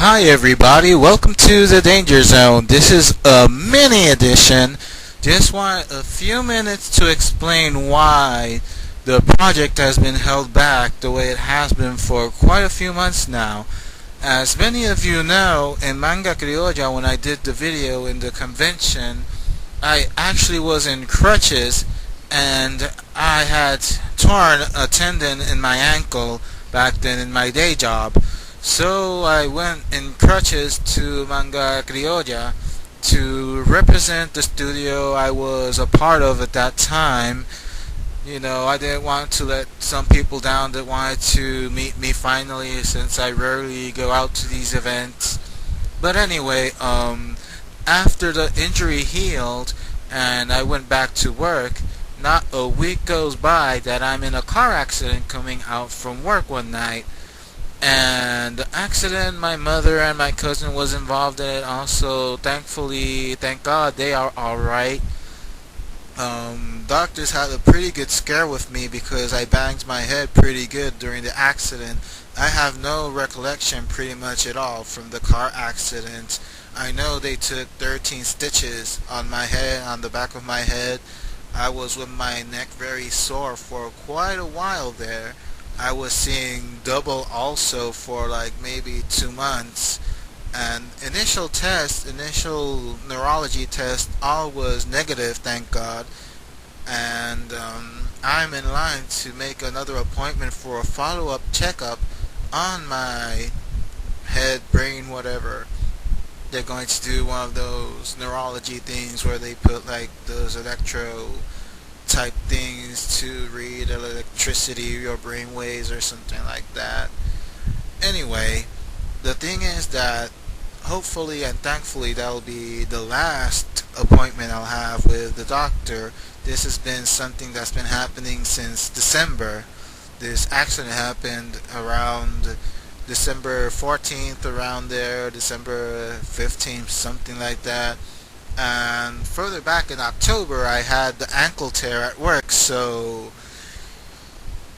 Hi everybody, welcome to the Danger Zone. This is a mini edition. Just want a few minutes to explain why the project has been held back the way it has been for quite a few months now. As many of you know, in Manga Criolla, when I did the video in the convention, I actually was in crutches and I had torn a tendon in my ankle back then in my day job. So I went in crutches to Manga Criolla to represent the studio I was a part of at that time. You know, I didn't want to let some people down that wanted to meet me finally, since I rarely go out to these events. But anyway, after the injury healed and I went back to work, not a week goes by that I'm in a car accident coming out from work one night. And the accident, my mother and my cousin was involved in it also. Thankfully, thank God, they are alright. Doctors had a pretty good scare with me because I banged my head pretty good during the accident. I have no recollection pretty much at all from the car accident. I know they took 13 stitches on my head, on the back of my head. I was with my neck very sore for quite a while there. I was seeing double also for like maybe 2 months, and initial neurology test, all was negative, thank God. And I'm in line to make another appointment for a follow-up checkup on my head, brain, whatever. They're going to do one of those neurology things where they put like those electro type things to read electricity or brain waves or something like that. Anyway, the thing is that hopefully and thankfully that'll be the last appointment I'll have with the doctor. This has been something that's been happening since December. This accident happened around December 14th, around there, December 15th, something like that. And further back in October, I had the ankle tear at work. So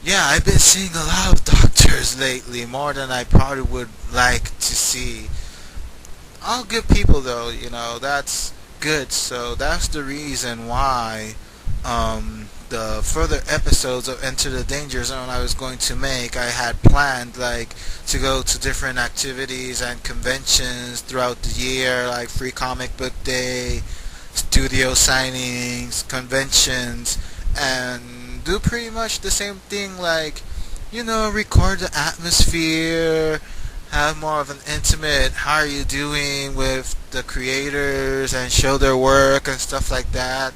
yeah, I've been seeing a lot of doctors lately, more than I probably would like to see. All good people though, you know, that's good. So that's the reason why the further episodes of Enter the Danger Zone I was going to make, I had planned like to go to different activities and conventions throughout the year, like Free Comic Book Day, studio signings, conventions, and do pretty much the same thing, like, you know, record the atmosphere, have more of an intimate how are you doing with the creators and show their work and stuff like that.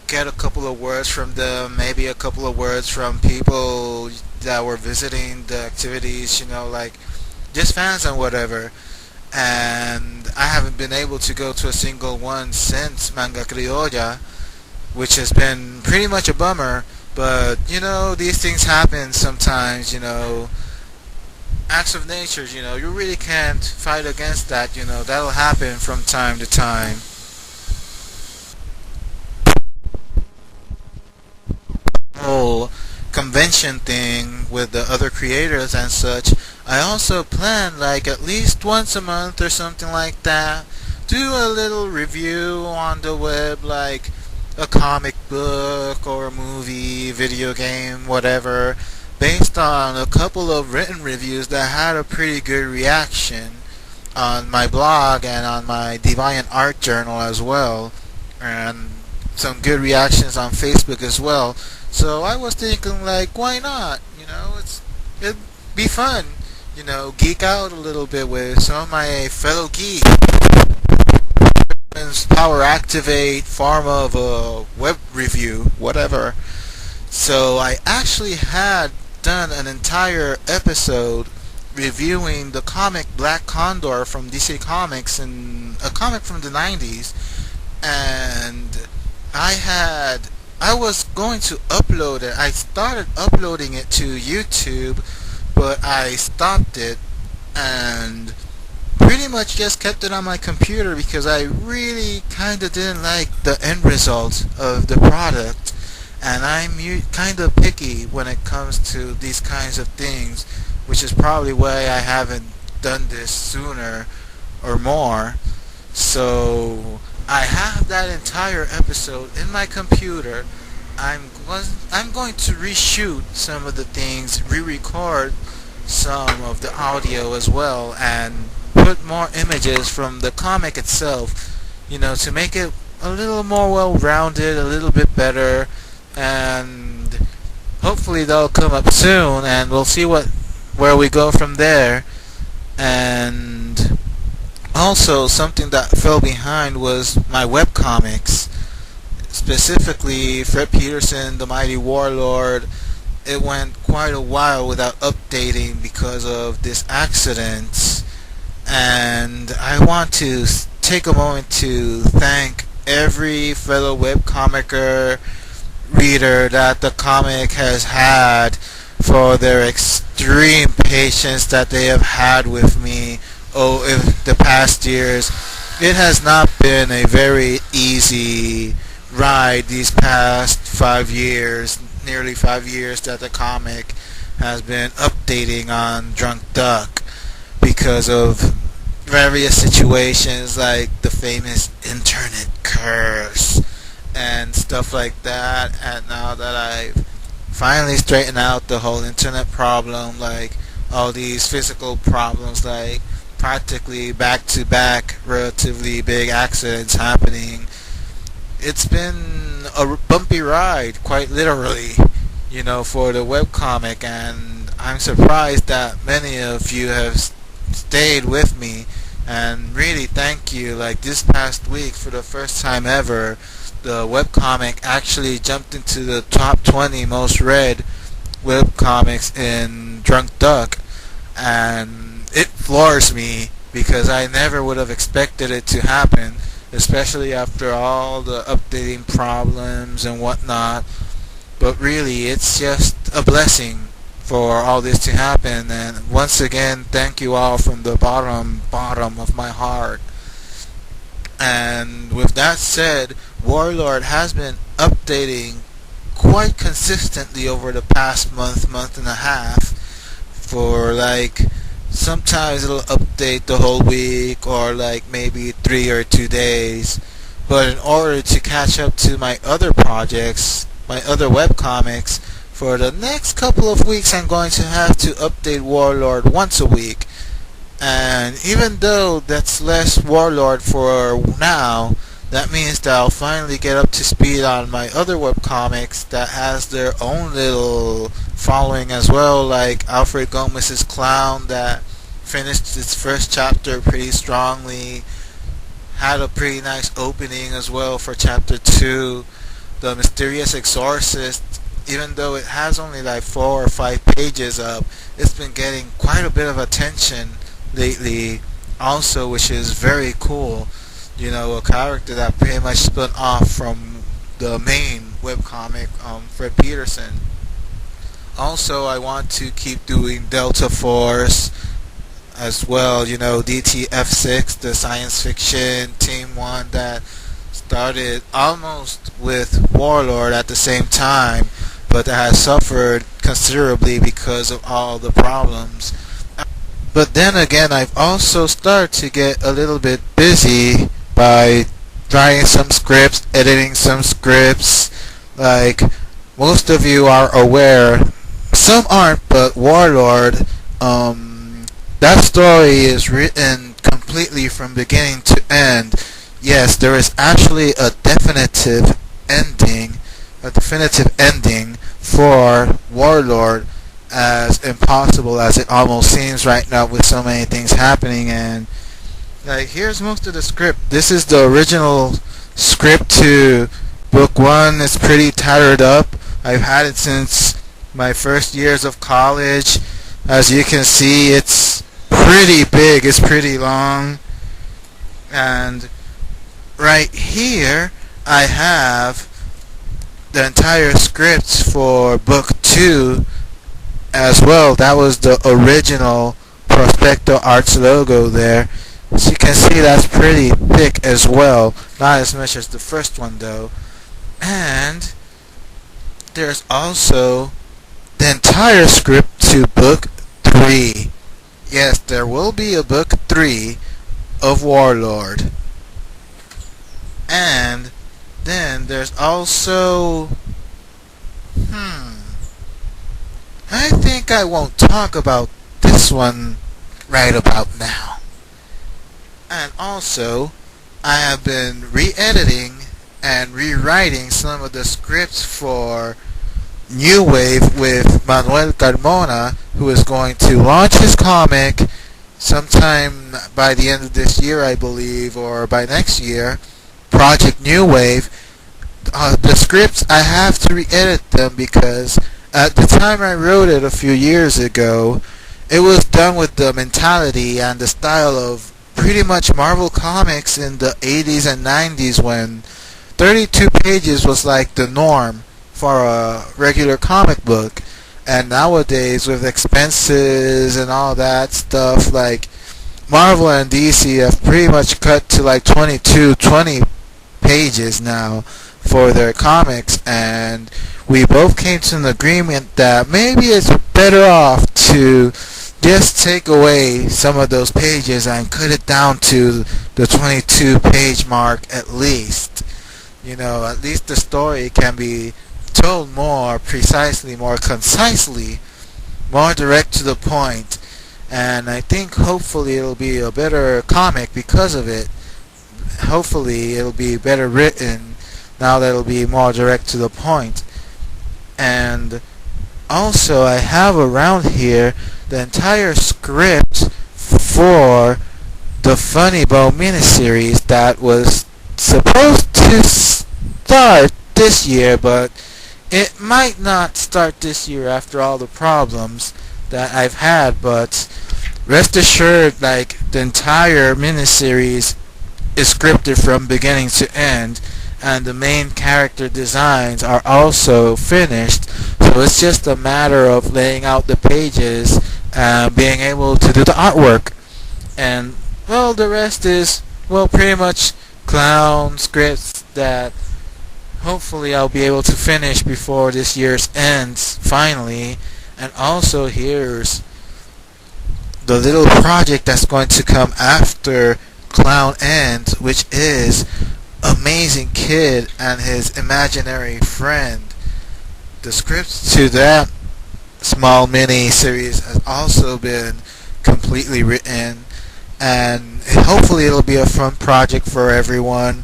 Get a couple of words from them, maybe a couple of words from people that were visiting the activities, you know, like just fans and whatever. And I haven't been able to go to a single one since Manga Criolla, which has been pretty much a bummer. But you know, these things happen sometimes, you know, acts of nature, you know, you really can't fight against that, you know, that'll happen from time to time. Whole convention thing with the other creators and such, I also plan like at least once a month or something like that, do a little review on the web, like a comic book or a movie, video game, whatever, based on a couple of written reviews that had a pretty good reaction on my blog and on my Deviant Art journal as well, and some good reactions on Facebook as well. So I was thinking, like, why not? You know, it'd be fun. You know, geek out a little bit with some of my fellow geeks. Power activate form of a web review, whatever. So I actually had done an entire episode reviewing the comic Black Condor from DC Comics, and a comic from the 90s, and I was going to upload it. I started uploading it to YouTube, but I stopped it and pretty much just kept it on my computer because I really kind of didn't like the end result of the product. And I'm kind of picky when it comes to these kinds of things, which is probably why I haven't done this sooner or more. So I have that entire episode in my computer. I'm going to reshoot some of the things, re-record some of the audio as well, and put more images from the comic itself, to make it a little more well-rounded, a little bit better, and hopefully they'll come up soon, and we'll see where we go from there. And also, something that fell behind was my webcomics, specifically Fred Peterson, the Mighty Warlord. It went quite a while without updating because of this accident, and I want to take a moment to thank every fellow webcomicer reader that the comic has had for their extreme patience that they have had with me in the past years. It has not been a very easy ride these past 5 years, nearly 5 years, that the comic has been updating on Drunk Duck because of various situations like the famous internet curse and stuff like that. And now that I've finally straightened out the whole internet problem, like all these physical problems, like practically back-to-back relatively big accidents happening, it's been a bumpy ride, quite literally, for the webcomic, and I'm surprised that many of you have stayed with me, and really thank you. Like this past week, for the first time ever, the webcomic actually jumped into the top 20 most read webcomics in Drunk Duck, and it floors me because I never would have expected it to happen, especially after all the updating problems and whatnot. But really, it's just a blessing for all this to happen, and once again, thank you all from the bottom of my heart. And with that said, Warlord has been updating quite consistently over the past month and a half, for like sometimes it'll update the whole week or like maybe 3 or 2 days. But in order to catch up to my other projects, my other webcomics, for the next couple of weeks I'm going to have to update Warlord once a week. And even though that's less Warlord for now, that means that I'll finally get up to speed on my other webcomics that has their own little following as well, like Alfred Gomez's Clown, that finished its first chapter pretty strongly, had a pretty nice opening as well for chapter 2. The Mysterious Exorcist, even though it has only like 4 or 5 pages up, it's been getting quite a bit of attention lately also, which is very cool. A character that pretty much spun off from the main webcomic, Fred Peterson. Also, I want to keep doing Delta Force as well, DTF6, the science fiction Team 1 that started almost with Warlord at the same time, but that has suffered considerably because of all the problems. But then again, I've also started to get a little bit busy by writing some scripts, editing some scripts. Like most of you are aware, some aren't, but Warlord, that story is written completely from beginning to end. Yes, there is actually a definitive ending for Warlord, as impossible as it almost seems right now with so many things happening. And like, here's most of the script. This is the original script to book 1. It's pretty tattered up. I've had it since my first years of college. As you can see, it's pretty big, it's pretty long. And right here I have the entire script for book 2 as well. That was the original Prospecto Arts logo there. As you can see, that's pretty thick as well. Not as much as the first one though. And there's also the entire script to book 3. Yes, there will be a book 3 of Warlord. And then there's also... I think I won't talk about this one right about now. And also, I have been re-editing and rewriting some of the scripts for New Wave with Manuel Carmona, who is going to launch his comic sometime by the end of this year, I believe, or by next year. Project New Wave. The scripts, I have to re-edit them because at the time I wrote it a few years ago, it was done with the mentality and the style of pretty much Marvel Comics in the 80s and 90s when 32 pages was like the norm for a regular comic book. And nowadays with expenses and all that stuff, like Marvel and DC have pretty much cut to like 20 pages now for their comics, and we both came to an agreement that maybe it's better off to just take away some of those pages and cut it down to the 22 page mark at least. At least the story can be told more precisely, more concisely, more direct to the point. And I think hopefully it'll be a better comic because of it. Hopefully it'll be better written now that it'll be more direct to the point. And also I have around here the entire script for the Funny Bone miniseries that was supposed to start this year, but it might not start this year after all the problems that I've had. But rest assured, like, the entire miniseries is scripted from beginning to end, and the main character designs are also finished, so it's just a matter of laying out the pages and being able to do the artwork. And well, the rest is, well, pretty much clown scripts that hopefully I'll be able to finish before this year's ends finally. And also here's the little project that's going to come after Clown ends, which is Amazing Kid and his imaginary friend. The script to that small mini series has also been completely written, and hopefully it'll be a fun project for everyone.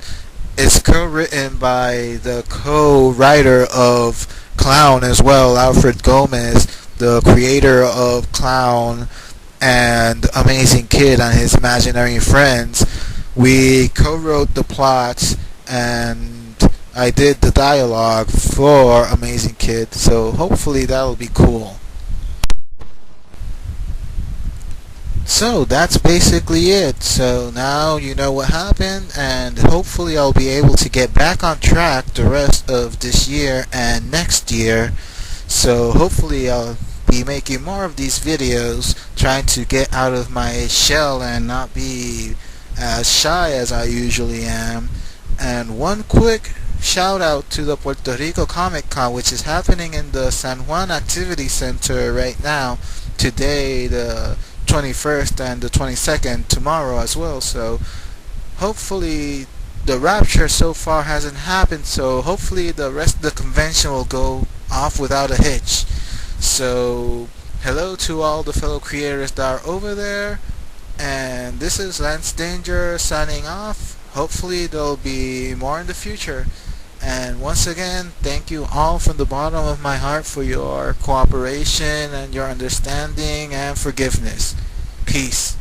It's co-written by the co-writer of Clown as well, Alfred Gomez, the creator of Clown and Amazing Kid and his imaginary friends. We co-wrote the plot, and I did the dialogue for Amazing Kid, so hopefully that'll be cool. So that's basically it. So now you know what happened, and hopefully I'll be able to get back on track the rest of this year and next year. So hopefully I'll be making more of these videos, trying to get out of my shell and not be as shy as I usually am. And one quick shout out to the Puerto Rico Comic Con, which is happening in the San Juan Activity Center right now, today the 21st and the 22nd, tomorrow as well. So hopefully the rapture so far hasn't happened, so hopefully the rest of the convention will go off without a hitch. So hello to all the fellow creators that are over there, and this is Lance Danger signing off. Hopefully there'll be more in the future. And once again, thank you all from the bottom of my heart for your cooperation and your understanding and forgiveness. Peace.